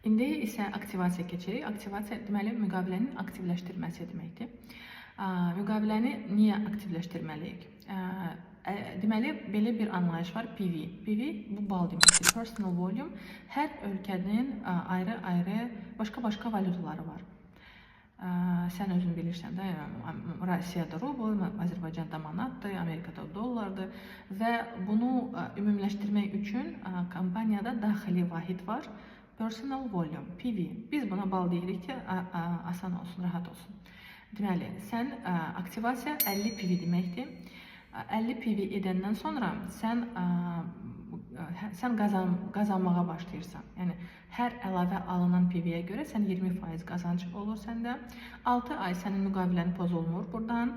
İndi isə aktivasiya keçirik. Aktivasiya deməli müqavilənin aktivləşdirməsi deməkdir. Müqaviləni niyə aktivləşdirməliyik? Deməli belə bir anlayış var, PV. PV bu bal deməkdir. Personal volume. Hər ölkənin ayrı-ayrı başqa valyutaları var. Sən özün bilirsən də, Rusiyada rubl, Azərbaycanda manatdır, Amerikada dollardır və bunu ümumiləşdirmək üçün kompaniyada daxili vahid var. Personal volume, PV. Biz buna bal deyirik ki, asan olsun, rahat olsun. Deməli, sən aktivasiya 50 PV deməkdir. 50 PV edəndən sonra sən qazanmağa başlayırsan. Yəni, hər əlavə alınan PV-yə görə sən 20% qazanc olur səndə. 6 ay sənin müqavilən pozulmur buradan.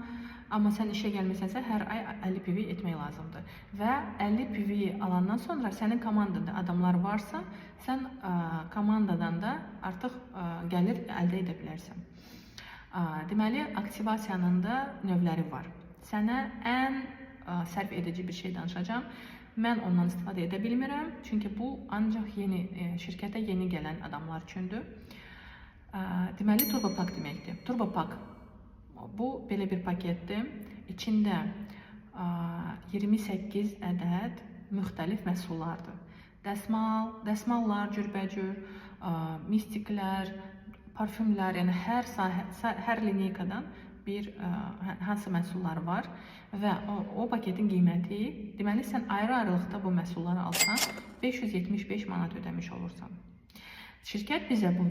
Amma sən işə gəlmisənsə, hər ay 50 PV etmək lazımdır. Və 50 PV alandan sonra sənin komandanda adamlar varsa, sən komandadan da artıq gəlir əldə edə bilərsən. Deməli, aktivasiyanın da növləri var. Sənə ən sərf edici bir şey danışacağım. Mən ondan istifadə edə bilmirəm, çünki bu ancaq şirkətə yeni gələn adamlar üçündür. Deməli, TurboPack deməkdir. TurboPack bu belə bir paketdir. İçində 28 ədəd müxtəlif məhsullardır. Dəsmallar, cürbəcür, mistiklər, parfümlər, yəni hər lineykadan hansı məhsullar var və o paketin qiyməti, deməli sən ayrı-ayrılıqda bu məhsulları alsan 575 manat ödəmiş olursan. Şirkət bizə bu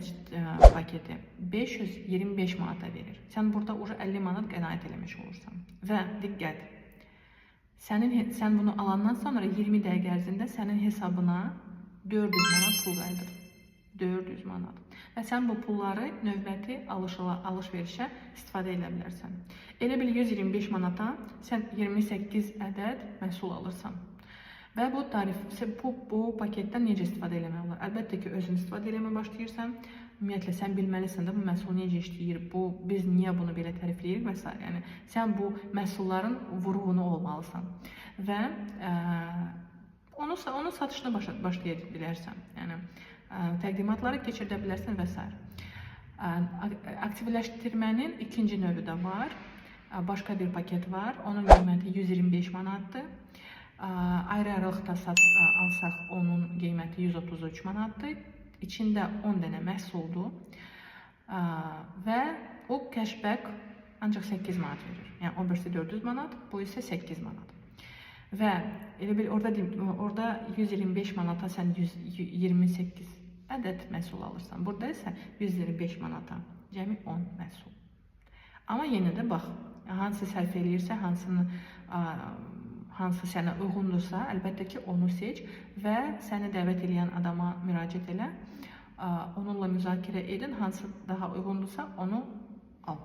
paketi 525 manata verir. Sən burada 50 manat qənaət eləmiş olursan. Və diqqət, sən bunu alandan sonra 20 dəqiqə ərzində sənin hesabına 400 manat pul qayıdır. 400 manat. Və sən bu pulları növbəti alış-verişə istifadə edə bilərsən. Elə bil 125 manata sən 28 ədəd məhsul alırsan. Və bu paketdən necə istifadə eləmək olar? Əlbəttə ki, özün istifadə eləməyə başlayırsan. Ümumiyyətlə, sən bilməlisən də bu məhsul necə işləyir, biz niyə bunu belə tərifləyirik və s. Yəni, sən bu məhsulların vurğunu olmalısan. Və onun satışına başlaya bilərsən. Yəni, təqdimatları keçirdə bilərsən və s. Aktivləşdirmənin ikinci növü də var. Başqa bir paket var. Onun qiyməti 125 manatdır. Ayrı-ayrılıqda alsaq onun qiyməti 133 manatdır. İçində 10 dənə məhsuldur. Və o cashback ancaq 8 manat verir. Yəni, o birisi 400 manat, bu isə 8 manat. Və elə bil orada 125 manata sən 28 ədəd məhsul alırsan. Burada isə 125 manata cəmi 10 məhsul. Amma yenə də bax, hansı sərf eləyirsə, hansı sənə uyğundursa, əlbəttə ki, onu seç və səni dəvət edən adama müraciət elə. Onunla müzakirə edin, hansı daha uyğundursa, onu al.